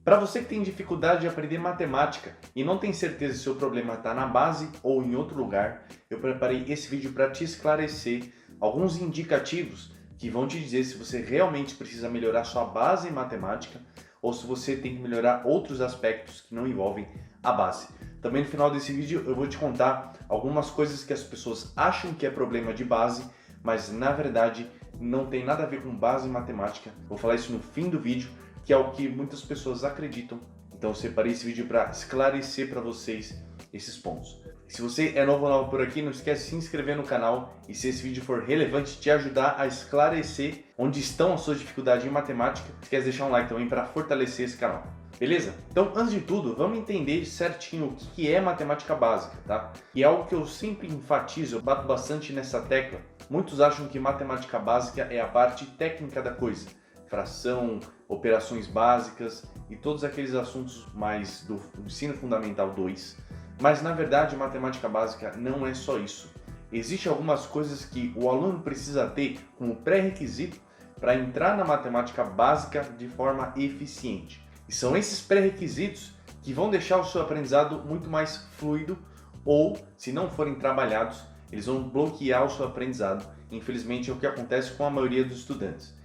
Para você que tem dificuldade de aprender matemática e não tem certeza se o problema está na base ou em outro lugar, eu preparei esse vídeo para te esclarecer alguns indicativos que vão te dizer se você realmente precisa melhorar sua base em matemática ou se você tem que melhorar outros aspectos que não envolvem a base. Também no final desse vídeo eu vou te contar algumas coisas que as pessoas acham que é problema de base, mas na verdade não tem nada a ver com base em matemática. Vou falar isso no fim do vídeo, que é o que muitas pessoas acreditam. Então eu separei esse vídeo para esclarecer para vocês esses pontos. Se você é novo ou nova por aqui, não esquece de se inscrever no canal e se esse vídeo for relevante, te ajudar a esclarecer onde estão as suas dificuldades em matemática, esquece de deixar um like também para fortalecer esse canal. Beleza? Então, antes de tudo, vamos entender certinho o que é matemática básica, tá? E é algo que eu sempre enfatizo, eu bato bastante nessa tecla. Muitos acham que matemática básica é a parte técnica da coisa. Fração, operações básicas e todos aqueles assuntos mais do ensino fundamental 2. Mas na verdade, matemática básica não é só isso. Existem algumas coisas que o aluno precisa ter como pré-requisito para entrar na matemática básica de forma eficiente. E são esses pré-requisitos que vão deixar o seu aprendizado muito mais fluido ou, se não forem trabalhados, eles vão bloquear o seu aprendizado. Infelizmente é o que acontece com a maioria dos estudantes.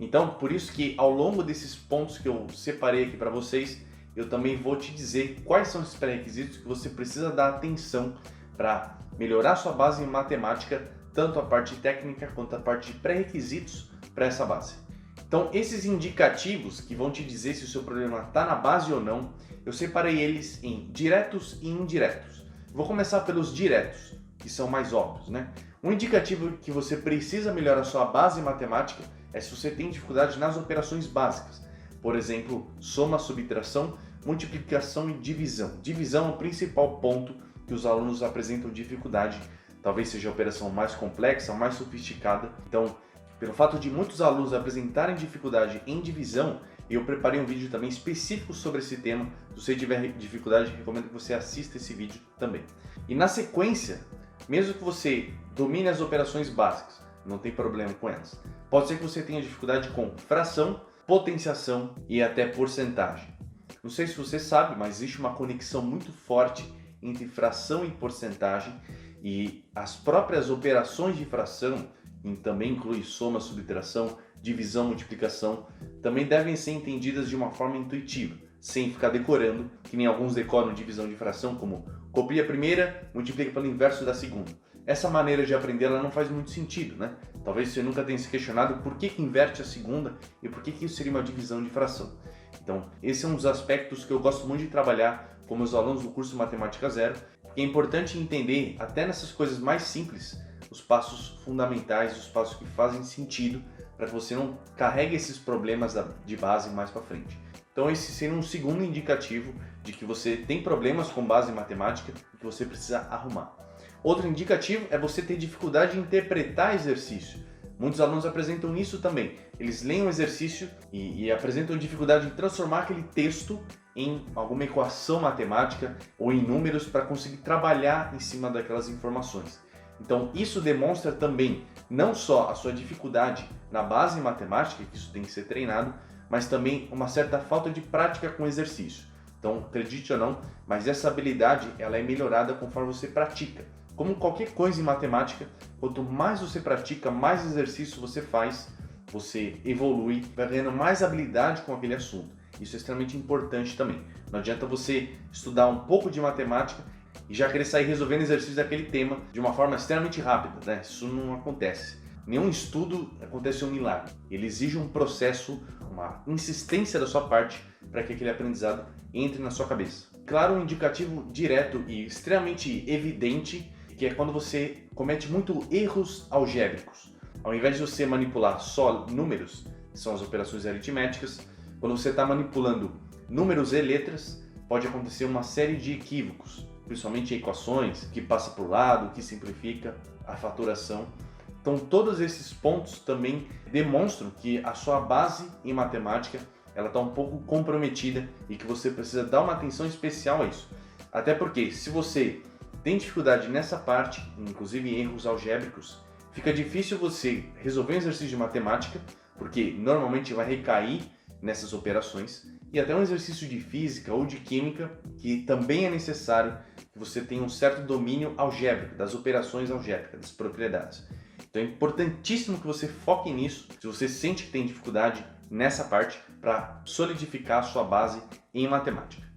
Então, por isso que ao longo desses pontos que eu separei aqui para vocês, eu também vou te dizer quais são esses pré-requisitos que você precisa dar atenção para melhorar sua base em matemática, tanto a parte técnica quanto a parte de pré-requisitos para essa base. Então, esses indicativos que vão te dizer se o seu problema está na base ou não, eu separei eles em diretos e indiretos. Vou começar pelos diretos, que são mais óbvios, né? Um indicativo que você precisa melhorar a sua base em matemática é se você tem dificuldade nas operações básicas. Por exemplo, soma, subtração, multiplicação e divisão. Divisão é o principal ponto que os alunos apresentam dificuldade. Talvez seja a operação mais complexa, mais sofisticada. Então, pelo fato de muitos alunos apresentarem dificuldade em divisão, eu preparei um vídeo também específico sobre esse tema. Se você tiver dificuldade, recomendo que você assista esse vídeo também. E na sequência, mesmo que você domine as operações básicas, não tem problema com elas. Pode ser que você tenha dificuldade com fração, potenciação e até porcentagem. Não sei se você sabe, mas existe uma conexão muito forte entre fração e porcentagem, e as próprias operações de fração, e também inclui soma, subtração, divisão, multiplicação, também devem ser entendidas de uma forma intuitiva, sem ficar decorando, que nem alguns decoram divisão de fração, como copia a primeira, multiplica pelo inverso da segunda. Essa maneira de aprender ela não faz muito sentido, né? Talvez você nunca tenha se questionado por que inverte a segunda e por que isso seria uma divisão de fração. Então, esse é um dos aspectos que eu gosto muito de trabalhar com meus alunos do curso Matemática Zero, porque é importante entender, até nessas coisas mais simples, os passos fundamentais, os passos que fazem sentido para que você não carregue esses problemas de base mais para frente. Então esse seria um segundo indicativo de que você tem problemas com base em matemática e que você precisa arrumar. Outro indicativo é você ter dificuldade em interpretar exercício. Muitos alunos apresentam isso também. Eles leem um exercício e apresentam dificuldade em transformar aquele texto em alguma equação matemática ou em números para conseguir trabalhar em cima daquelas informações. Então isso demonstra também não só a sua dificuldade na base em matemática, que isso tem que ser treinado, mas também uma certa falta de prática com exercício. Então, acredite ou não, mas essa habilidade ela é melhorada conforme você pratica. Como qualquer coisa em matemática, quanto mais você pratica, mais exercício você faz, você evolui, vai ganhando mais habilidade com aquele assunto. Isso é extremamente importante também. Não adianta você estudar um pouco de matemática e já querer sair resolvendo exercícios daquele tema de uma forma extremamente rápida, né? Isso não acontece. Nenhum estudo acontece um milagre. Ele exige um processo, uma insistência da sua parte para que aquele aprendizado entre na sua cabeça. Claro, um indicativo direto e extremamente evidente que é quando você comete muito erros algébricos. Ao invés de você manipular só números, que são as operações aritméticas, quando você está manipulando números e letras, pode acontecer uma série de equívocos, principalmente equações, que passa por lado, que simplifica, a faturação. Então todos esses pontos também demonstram que a sua base em matemática ela está um pouco comprometida e que você precisa dar uma atenção especial a isso. Até porque se você tem dificuldade nessa parte, inclusive em erros algébricos, fica difícil você resolver um exercício de matemática, porque normalmente vai recair nessas operações, e até um exercício de física ou de química que também é necessário que você tenha um certo domínio algébrico, das operações algébricas, das propriedades. Então é importantíssimo que você foque nisso, se você sente que tem dificuldade nessa parte, para solidificar a sua base em matemática.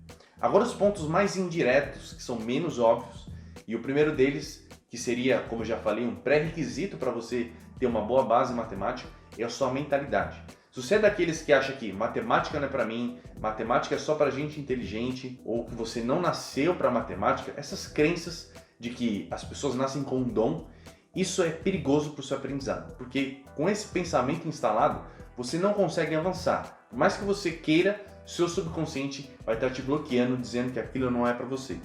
Agora os pontos mais indiretos, que são menos óbvios, e o primeiro deles, que seria, como eu já falei, um pré-requisito para você ter uma boa base em matemática, é a sua mentalidade. Se você é daqueles que acha que matemática não é para mim, matemática é só para gente inteligente, ou que você não nasceu para matemática, essas crenças de que as pessoas nascem com um dom, isso é perigoso para o seu aprendizado, porque com esse pensamento instalado, você não consegue avançar. Por mais que você queira, seu subconsciente vai estar te bloqueando, dizendo que aquilo não é para você.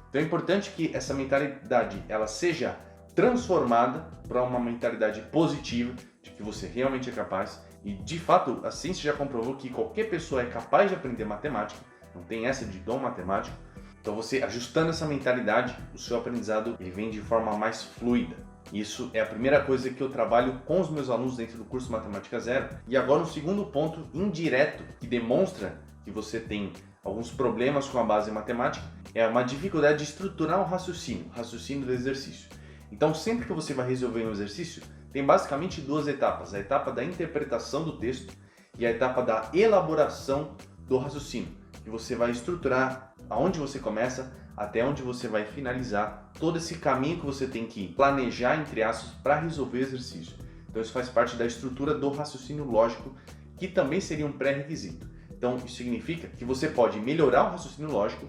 Então é importante que essa mentalidade ela seja transformada para uma mentalidade positiva, de que você realmente é capaz. E de fato, a ciência já comprovou que qualquer pessoa é capaz de aprender matemática, não tem essa de dom matemático. Então você ajustando essa mentalidade, o seu aprendizado ele vem de forma mais fluida. Isso é a primeira coisa que eu trabalho com os meus alunos dentro do curso Matemática Zero. E agora um segundo ponto indireto que demonstra que você tem alguns problemas com a base em matemática é uma dificuldade de estruturar o raciocínio do exercício. Então sempre que você vai resolver um exercício, tem basicamente duas etapas, a etapa da interpretação do texto e a etapa da elaboração do raciocínio, que você vai estruturar aonde você começa até onde você vai finalizar todo esse caminho que você tem que planejar, entre aspas, para resolver o exercício. Então isso faz parte da estrutura do raciocínio lógico, que também seria um pré-requisito. Então isso significa que você pode melhorar o raciocínio lógico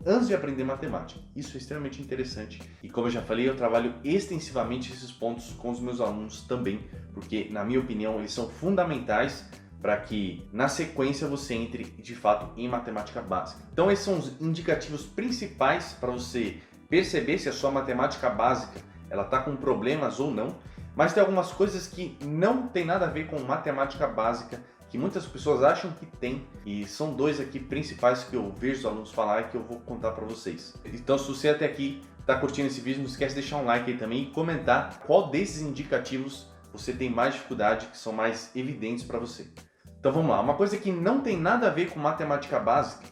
antes de aprender matemática. Isso é extremamente interessante e, como eu já falei, eu trabalho extensivamente esses pontos com os meus alunos também, porque, na minha opinião, eles são fundamentais para que na sequência você entre de fato em matemática básica. Então esses são os indicativos principais para você perceber se a sua matemática básica ela está com problemas ou não, mas tem algumas coisas que não tem nada a ver com matemática básica, que muitas pessoas acham que tem, e são dois aqui principais que eu vejo os alunos falar e que eu vou contar para vocês. Então se você até aqui está curtindo esse vídeo, não esquece de deixar um like aí também e comentar qual desses indicativos você tem mais dificuldade, que são mais evidentes para você. Então vamos lá, uma coisa que não tem nada a ver com matemática básica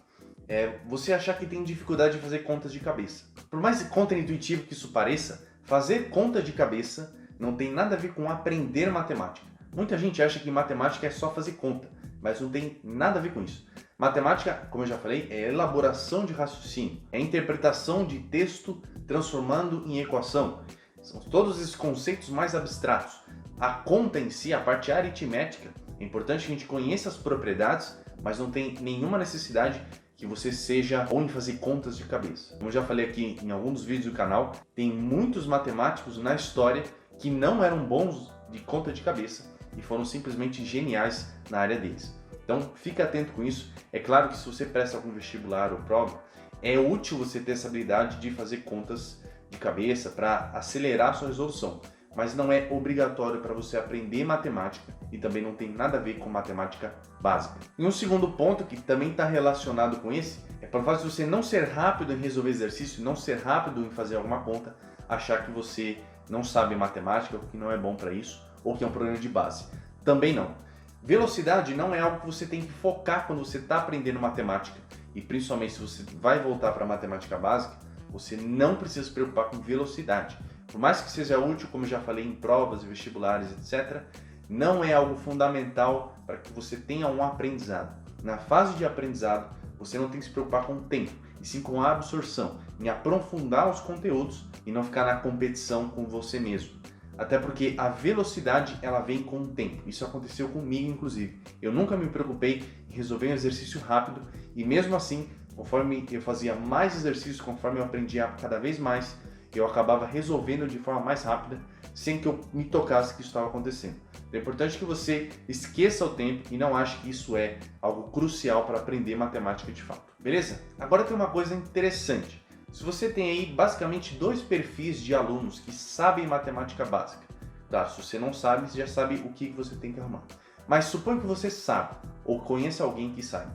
é você achar que tem dificuldade de fazer contas de cabeça. Por mais contra-intuitivo que isso pareça, fazer conta de cabeça não tem nada a ver com aprender matemática. Muita gente acha que matemática é só fazer conta, mas não tem nada a ver com isso. Matemática, como eu já falei, é elaboração de raciocínio, é interpretação de texto transformando em equação. São todos esses conceitos mais abstratos. A conta em si, a parte aritmética, é importante que a gente conheça as propriedades, mas não tem nenhuma necessidade que você seja bom em fazer contas de cabeça. Como eu já falei aqui em alguns vídeos do canal, tem muitos matemáticos na história que não eram bons de conta de cabeça e foram simplesmente geniais na área deles. Então fica atento com isso. É claro que se você presta algum vestibular ou prova, é útil você ter essa habilidade de fazer contas de cabeça para acelerar a sua resolução. Mas não é obrigatório para você aprender matemática e também não tem nada a ver com matemática básica. E um segundo ponto que também está relacionado com esse é para o fato de você não ser rápido em resolver exercício, não ser rápido em fazer alguma conta, achar que você não sabe matemática ou que não é bom para isso ou que é um problema de base. Também não. Velocidade não é algo que você tem que focar quando você está aprendendo matemática e principalmente se você vai voltar para a matemática básica, você não precisa se preocupar com velocidade. Por mais que seja útil, como eu já falei, em provas e vestibulares, etc., não é algo fundamental para que você tenha um aprendizado. Na fase de aprendizado, você não tem que se preocupar com o tempo, e sim com a absorção, em aprofundar os conteúdos e não ficar na competição com você mesmo. Até porque a velocidade ela vem com o tempo. Isso aconteceu comigo, inclusive. Eu nunca me preocupei em resolver um exercício rápido e mesmo assim, conforme eu fazia mais exercícios, conforme eu aprendia cada vez mais, eu acabava resolvendo de forma mais rápida, sem que eu me tocasse que isso estava acontecendo. É importante que você esqueça o tempo e não ache que isso é algo crucial para aprender matemática de fato. Beleza? Agora tem uma coisa interessante. Se você tem aí basicamente dois perfis de alunos que sabem matemática básica, tá? Se você não sabe, você já sabe o que você tem que arrumar. Mas suponha que você sabe ou conheça alguém que sabe.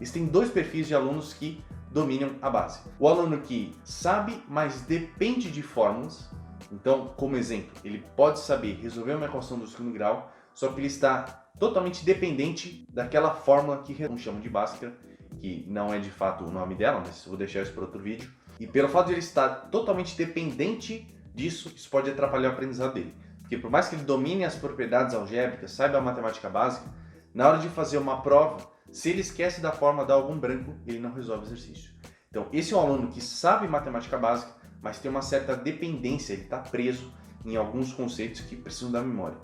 Existem dois perfis de alunos que dominam a base. O aluno que sabe, mas depende de fórmulas. Então, como exemplo, ele pode saber resolver uma equação do segundo grau, só que ele está totalmente dependente daquela fórmula que chamam de Bhaskara, que não é de fato o nome dela, mas eu vou deixar isso para outro vídeo. E pelo fato de ele estar totalmente dependente disso, isso pode atrapalhar o aprendizado dele. Porque por mais que ele domine as propriedades algébricas, saiba a matemática básica, na hora de fazer uma prova, se ele esquece da forma, dá algum branco, ele não resolve o exercício. Então esse é um aluno que sabe matemática básica, mas tem uma certa dependência, ele está preso em alguns conceitos que precisam da memória.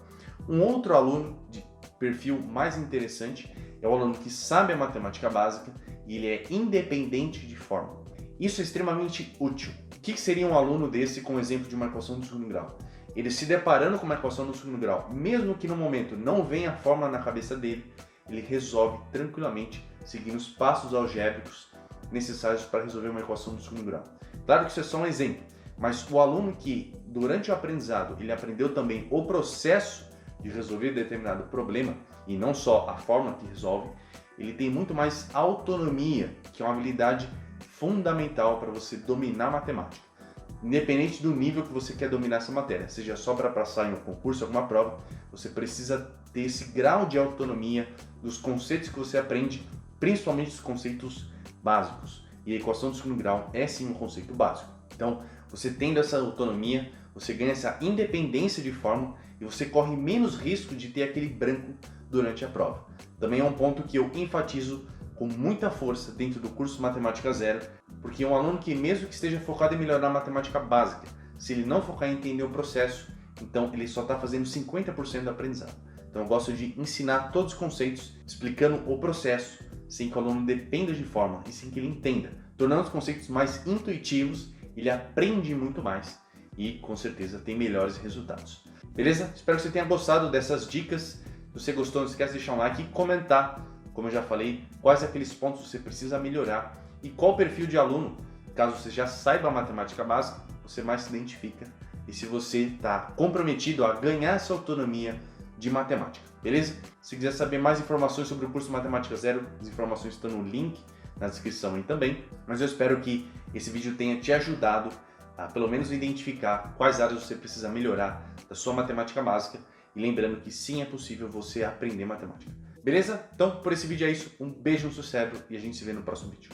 Um outro aluno de perfil mais interessante é o aluno que sabe a matemática básica e ele é independente de fórmula. Isso é extremamente útil. O que seria um aluno desse com o exemplo de uma equação do segundo grau? Ele se deparando com uma equação do segundo grau, mesmo que no momento não venha a fórmula na cabeça dele, ele resolve tranquilamente seguindo os passos algébricos necessários para resolver uma equação do segundo grau. Claro que isso é só um exemplo, mas o aluno que durante o aprendizado ele aprendeu também o processo de resolver determinado problema e não só a fórmula que resolve, ele tem muito mais autonomia, que é uma habilidade fundamental para você dominar matemática. Independente do nível que você quer dominar essa matéria, seja só para passar em um concurso, alguma prova, você precisa ter esse grau de autonomia dos conceitos que você aprende, principalmente os conceitos básicos. E a equação do segundo grau é sim um conceito básico. Então, você tendo essa autonomia, você ganha essa independência de fórmula e você corre menos risco de ter aquele branco durante a prova. Também é um ponto que eu enfatizo com muita força dentro do curso Matemática Zero, porque um aluno que mesmo que esteja focado em melhorar a matemática básica, se ele não focar em entender o processo, então ele só está fazendo 50% do aprendizado. Então eu gosto de ensinar todos os conceitos, explicando o processo, sem que o aluno dependa de fórmula e sem que ele entenda, tornando os conceitos mais intuitivos, ele aprende muito mais e com certeza tem melhores resultados. Beleza? Espero que você tenha gostado dessas dicas. Se você gostou, não esquece de deixar um like e comentar, como eu já falei, quais aqueles pontos você precisa melhorar e qual perfil de aluno, caso você já saiba a matemática básica, você mais se identifica e se você está comprometido a ganhar essa autonomia de matemática, beleza? Se quiser saber mais informações sobre o curso Matemática Zero, as informações estão no link na descrição aí também, mas eu espero que esse vídeo tenha te ajudado a pelo menos identificar quais áreas você precisa melhorar da sua matemática básica e lembrando que sim, é possível você aprender matemática. Beleza? Então, por esse vídeo é isso. Um beijo no seu cérebro e a gente se vê no próximo vídeo.